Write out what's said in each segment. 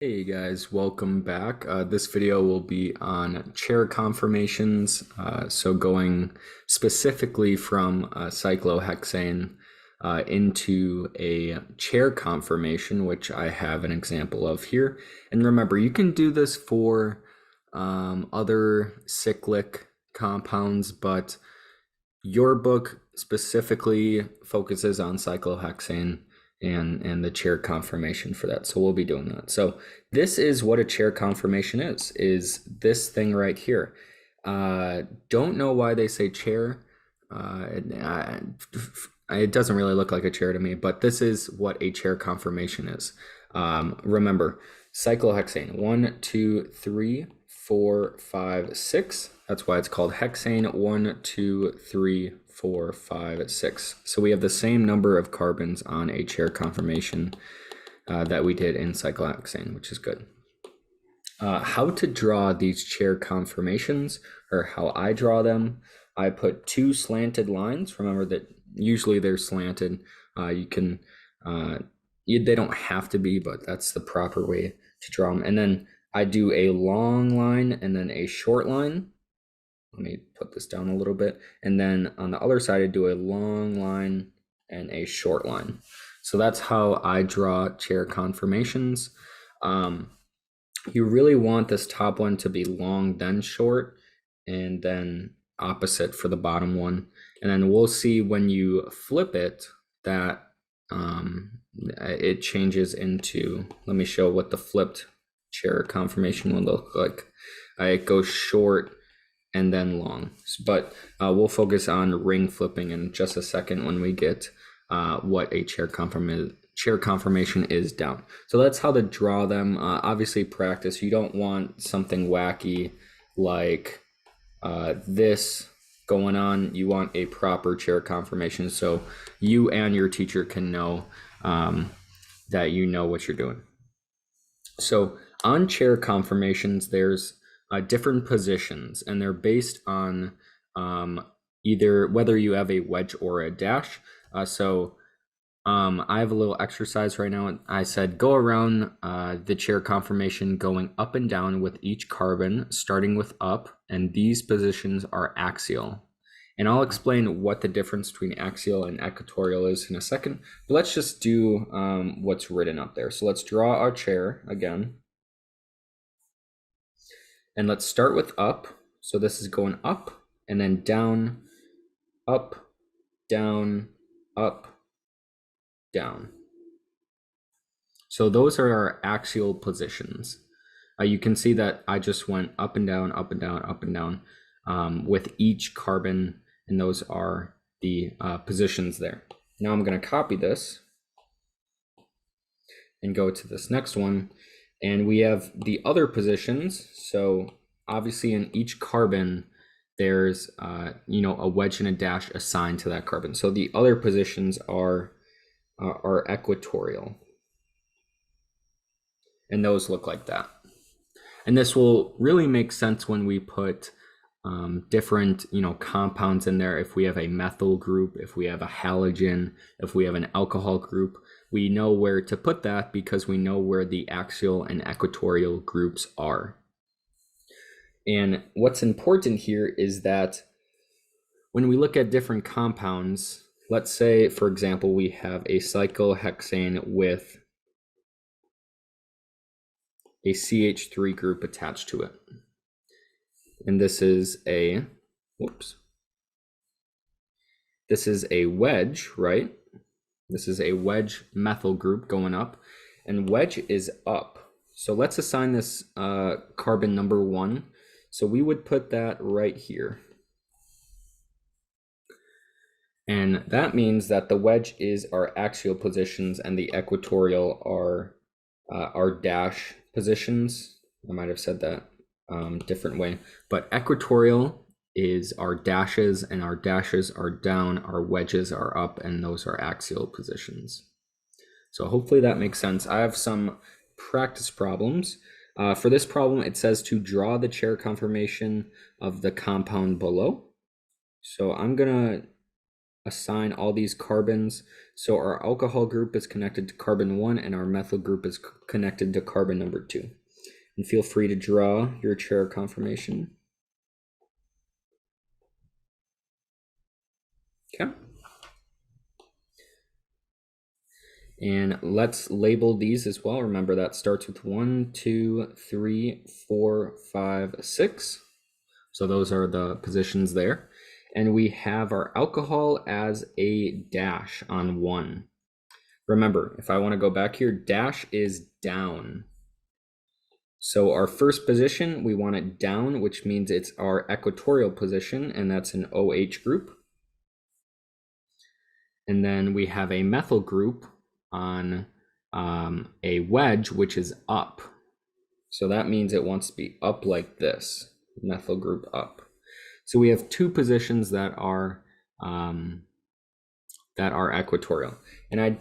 Hey guys, welcome back. This video will be on chair conformations, so going specifically from cyclohexane into a chair conformation, which I have an example of here. And remember, you can do this for other cyclic compounds, but your book specifically focuses on cyclohexane and the chair conformation for that. So we'll be doing that. So this is what a chair conformation is this thing right here. Don't know why they say chair. It doesn't really look like a chair to me, but this is what a chair conformation is. Remember, cyclohexane, 1, 2, 3, 4, 5, 6. That's why it's called hexane, 1, 2, 3, 4, 5, 6. So we have the same number of carbons on a chair conformation that we did in cyclohexane, which is good. How to draw these chair conformations, or how I draw them. I put two slanted lines. Remember that usually they're slanted. They don't have to be, but that's the proper way to draw them. And then I do a long line and then a short line. Let me put this down a little bit. And then on the other side, I do a long line and a short line. So that's how I draw chair conformations. You really want this top one to be long, then short, and then opposite for the bottom one. And then we'll see when you flip it that it changes into, let me show what the flipped chair conformation will look like. It goes short and then long, but we'll focus on ring flipping in just a second when we get what a chair conformation is down. So that's how to draw them. Obviously practice. You don't want something wacky like this going on. You want a proper chair conformation so you and your teacher can know that you know what you're doing. So on chair conformations, there's different positions, and they're based on either whether you have a wedge or a dash. I have a little exercise right now. I said go around the chair conformation going up and down with each carbon, starting with up, and these positions are axial. And I'll explain what the difference between axial and equatorial is in a second, but let's just do what's written up there. So let's draw our chair again. And let's start with up. So this is going up and then down, up, down, up, down. So those are our axial positions. You can see that I just went up and down, up and down, up and down with each carbon, and those are the positions there. Now I'm going to copy this and go to this next one, and we have the other positions. So obviously in each carbon there's a wedge and a dash assigned to that carbon. So the other positions are equatorial, and those look like that. And this will really make sense when we put different compounds in there. If we have a methyl group, if we have a halogen, if we have an alcohol group, we know where to put that because we know where the axial and equatorial groups are. And what's important here is that when we look at different compounds, let's say, for example, we have a cyclohexane with a CH3 group attached to it. And this is a, this is a wedge, right? This is a wedge methyl group going up, and wedge is up. So let's assign this carbon number 1. So we would put that right here. And that means that the wedge is our axial positions and the equatorial are our dash positions. I might have said that different way, but equatorial is our dashes, and our dashes are down, our wedges are up, and those are axial positions. So hopefully that makes sense. I have some practice problems. For this problem, it says to draw the chair conformation of the compound below. So I'm gonna assign all these carbons. So our alcohol group is connected to carbon 1 and our methyl group is connected to carbon number 2. And feel free to draw your chair conformation. Okay. And let's label these as well. Remember that starts with 1, 2, 3, 4, 5, 6. So those are the positions there. And we have our alcohol as a dash on 1. Remember, if I want to go back here, dash is down. So our first position, we want it down, which means it's our equatorial position, and that's an OH group. And then we have a methyl group on a wedge, which is up. So that means it wants to be up like this, methyl group up. So we have two positions that are equatorial. And I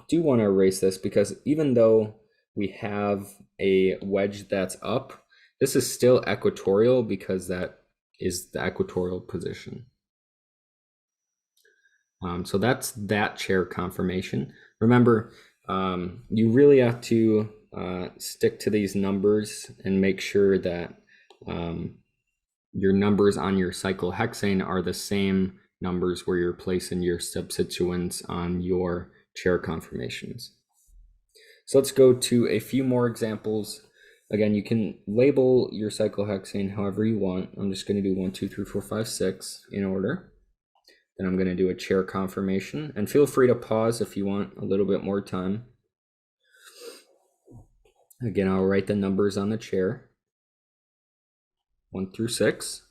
do want to erase this because even though we have a wedge that's up, this is still equatorial because that is the equatorial position. So that's that chair conformation. Remember, you really have to stick to these numbers and make sure that your numbers on your cyclohexane are the same numbers where you're placing your substituents on your chair conformations. So let's go to a few more examples. Again, you can label your cyclohexane however you want. I'm just going to do 1, 2, 3, 4, 5, 6 in order. Then I'm going to do a chair conformation, and feel free to pause if you want a little bit more time. Again, I'll write the numbers on the chair, 1 through 6.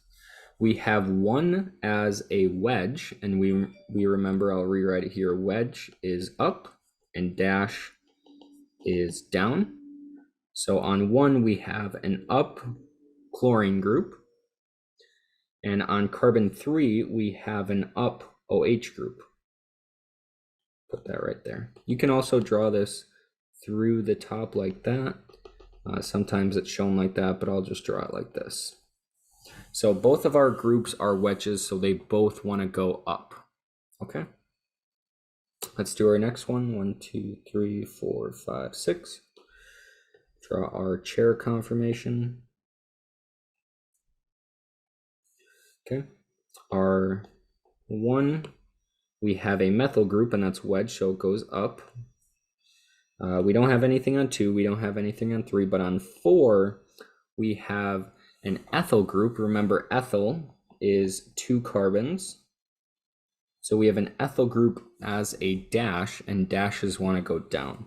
We have 1 as a wedge, and we remember, I'll rewrite it here, wedge is up and dash is down. So on 1 we have an up chlorine group, and on carbon 3 we have an up OH group. Put that right there. You can also draw this through the top like that. Sometimes it's shown like that, but I'll just draw it like this. So both of our groups are wedges, so they both want to go up. Okay. Let's do our next one. 1, 2, 3, 4, 5, 6. Draw our chair conformation. Okay. Our 1, we have a methyl group, and that's wedge, so it goes up. We don't have anything on 2, we don't have anything on 3, but on 4, we have an ethyl group. Remember, ethyl is 2 carbons. So we have an ethyl group as a dash, and dashes want to go down.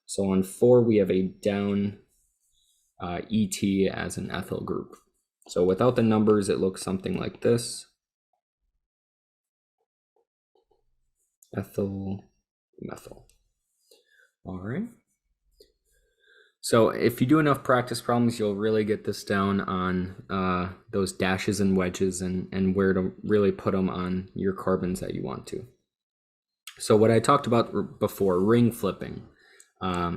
So on 4, we have a down ET as an ethyl group. So without the numbers, it looks something like this. Ethyl, methyl. All right. So if you do enough practice problems, you'll really get this down on those dashes and wedges and where to really put them on your carbons that you want to. So what I talked about before, ring flipping,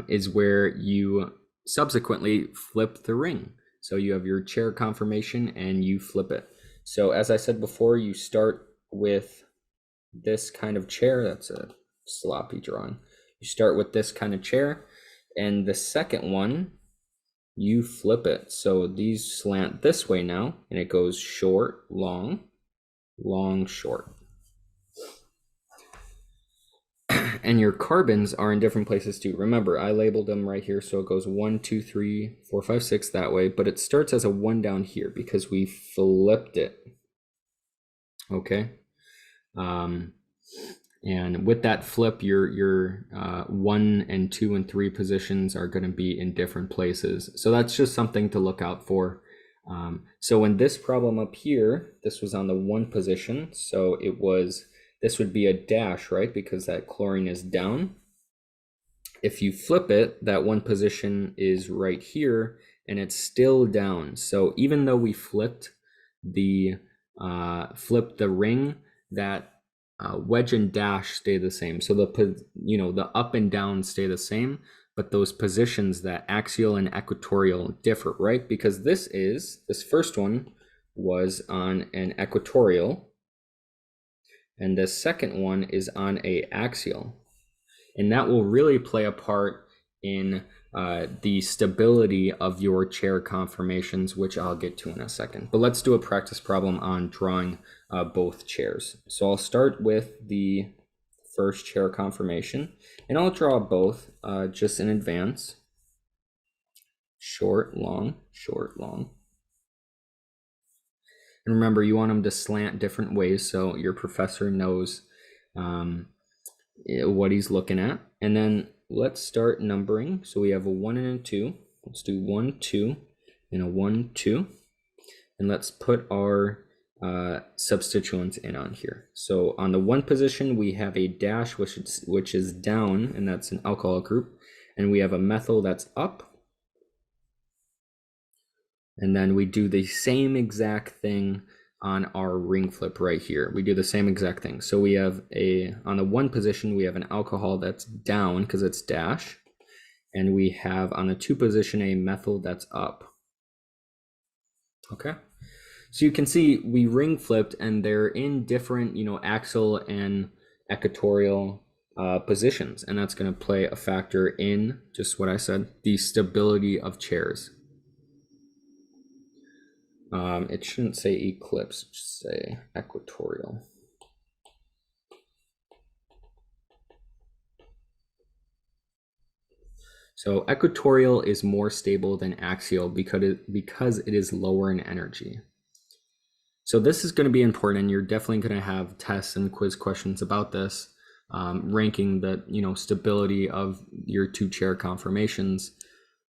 is where you subsequently flip the ring. So you have your chair conformation and you flip it. So as I said before, you start with this kind of chair. That's a sloppy drawing. You start with this kind of chair, and the second one, you flip it. So these slant this way now, and it goes short, long, long, short. And your carbons are in different places too. Remember, I labeled them right here, so it goes 1, 2, 3, 4, 5, 6 that way, but it starts as a 1 down here because we flipped it. Okay. And with that flip, your 1 and 2 and 3 positions are going to be in different places. So that's just something to look out for. So in this problem up here, this was on the 1 position. So this would be a dash, right? Because that chlorine is down. If you flip it, that 1 position is right here and it's still down. So even though we flipped the ring, that wedge and dash stay the same. So the up and down stay the same, but those positions, that axial and equatorial, differ, right? Because this first one was on an equatorial, and the second one is on a axial. And that will really play a part in the stability of your chair conformations, which I'll get to in a second. But let's do a practice problem on drawing both chairs. So I'll start with the first chair conformation, and I'll draw both just in advance. Short, long, short, long. And remember, you want them to slant different ways so your professor knows what he's looking at. And then let's start numbering. So we have a 1 and a 2. Let's do 1, 2, and a 1, 2. And let's put our substituents in on here. So on the 1 position, we have a dash, which is down, and that's an alcohol group. And we have a methyl that's up. And then we do the same exact thing on our ring flip right here. We do the same exact thing. So we have on the 1 position, we have an alcohol that's down because it's dash. And we have on the 2 position, a methyl that's up. Okay. So you can see we ring flipped and they're in different, axial and equatorial positions. And that's going to play a factor in just what I said, the stability of chairs. It shouldn't say eclipse, it should say equatorial. So equatorial is more stable than axial because it is lower in energy. So this is going to be important, and you're definitely going to have tests and quiz questions about this, ranking the stability of your 2 chair conformations.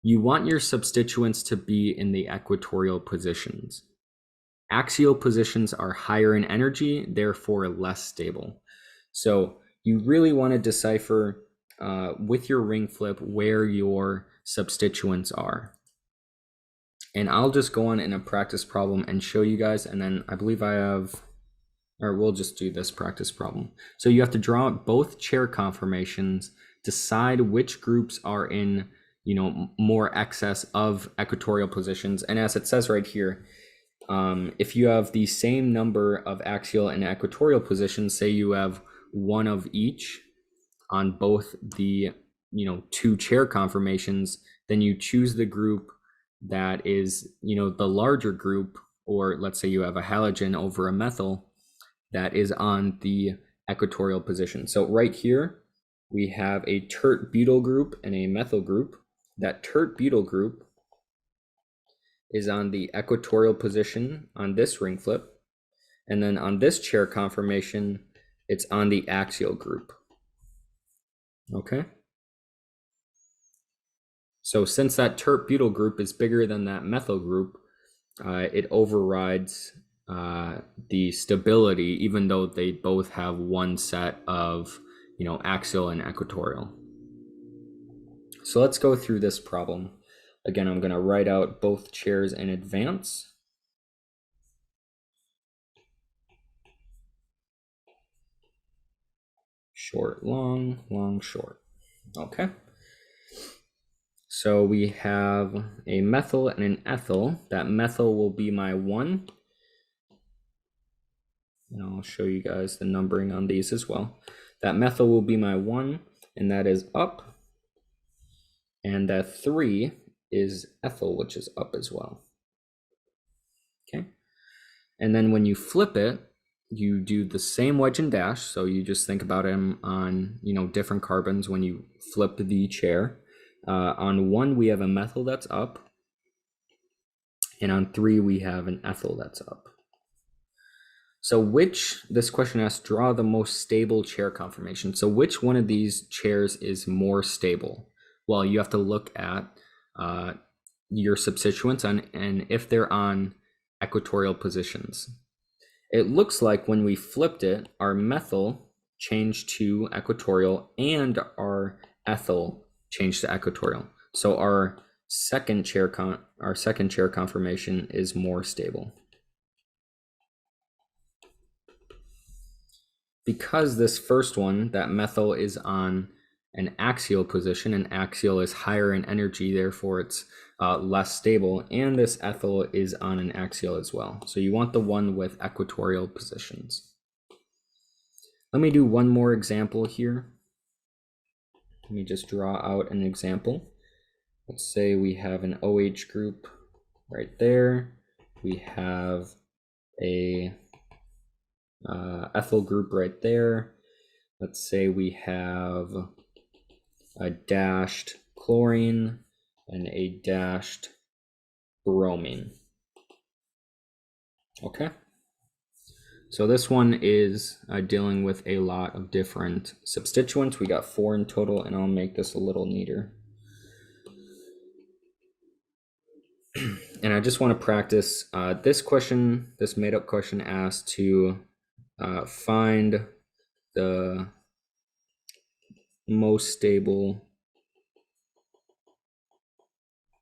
You want your substituents to be in the equatorial positions. Axial positions are higher in energy, therefore less stable. So you really want to decipher with your ring flip where your substituents are. And I'll just go on in a practice problem and show you guys, and then I believe we'll just do this practice problem. So you have to draw out both chair conformations, decide which groups are in more excess of equatorial positions. And as it says right here, if you have the same number of axial and equatorial positions, say you have 1 of each on both the 2 chair conformations, then you choose the group that is the larger group, or let's say you have a halogen over a methyl that is on the equatorial position. So right here we have a tert-butyl group and a methyl group. That tert-butyl group is on the equatorial position on this ring flip. And then on this chair conformation, it's on the axial group. Okay. So since that tert-butyl group is bigger than that methyl group, it overrides the stability, even though they both have one set of, axial and equatorial. So let's go through this problem. Again, I'm going to write out both chairs in advance. Short, long, long, short. Okay. So we have a methyl and an ethyl. That methyl will be my 1. And I'll show you guys the numbering on these as well. That methyl will be my 1, and that is up. And that 3 is ethyl, which is up as well. Okay. And then when you flip it, you do the same wedge and dash. So you just think about them on, different carbons when you flip the chair. On 1, we have a methyl that's up. And on 3, we have an ethyl that's up. So this question asks, draw the most stable chair conformation. So which one of these chairs is more stable? Well, you have to look at your substituents and if they're on equatorial positions. It looks like when we flipped it, our methyl changed to equatorial and our ethyl changed to equatorial. So our second chair conformation is more stable. Because this first one, that methyl is on an axial position, and axial is higher in energy, therefore it's less stable, and this ethyl is on an axial as well. So you want the one with equatorial positions. Let me do one more example here. Let me just draw out an example. Let's say we have an OH group right there. We have a ethyl group right there. Let's say we have a dashed chlorine and a dashed bromine. Okay. So this one is dealing with a lot of different substituents. We got 4 in total, and I'll make this a little neater. And I just want to practice this question, this made-up question asked to find the most stable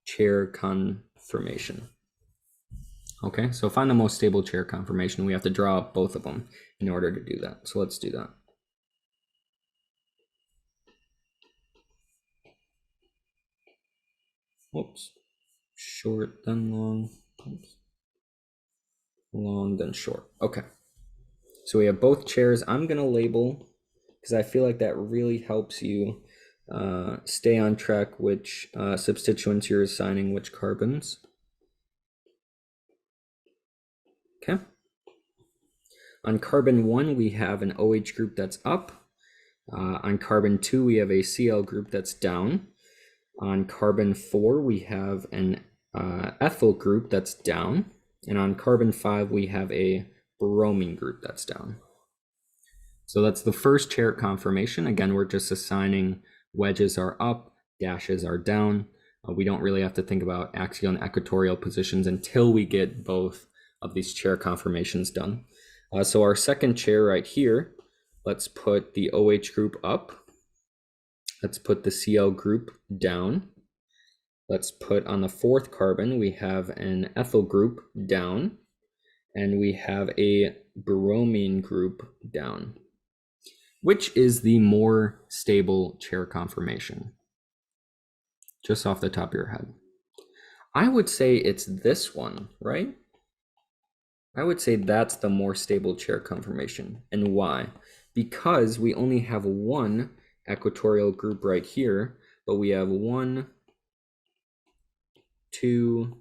chair conformation. Okay, so find the most stable chair conformation. We have to draw up both of them in order to do that. So let's do that. Whoops. Short, then long. Oops. Long, then short. Okay. So we have both chairs. I'm going to label, because I feel like that really helps you stay on track which substituents you're assigning which carbons. Okay. On carbon 1, we have an OH group that's up. On carbon 2, we have a Cl group that's down. On carbon 4, we have an ethyl group that's down. And on carbon 5, we have a bromine group that's down. So that's the first chair conformation. Again, we're just assigning wedges are up, dashes are down. We don't really have to think about axial and equatorial positions until we get both of these chair conformations done. So our second chair right here, let's put the OH group up. Let's put the Cl group down. Let's put on the fourth carbon, we have an ethyl group down, and we have a bromine group down. Which is the more stable chair conformation? Just off the top of your head. I would say it's this one, right? I would say that's the more stable chair conformation. And why? Because we only have one equatorial group right here, but we have 1, 2,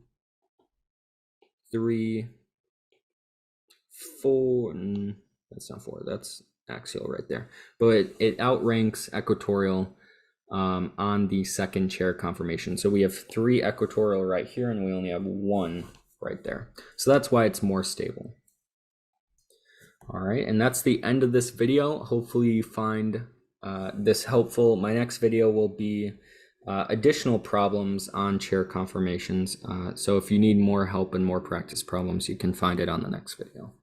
3, 4. That's not 4. That's axial right there. But it outranks equatorial on the second chair conformation. So we have 3 equatorial right here, and we only have 1 right there. So that's why it's more stable. All right, and that's the end of this video. Hopefully you find this helpful. My next video will be additional problems on chair conformations. So if you need more help and more practice problems, you can find it on the next video.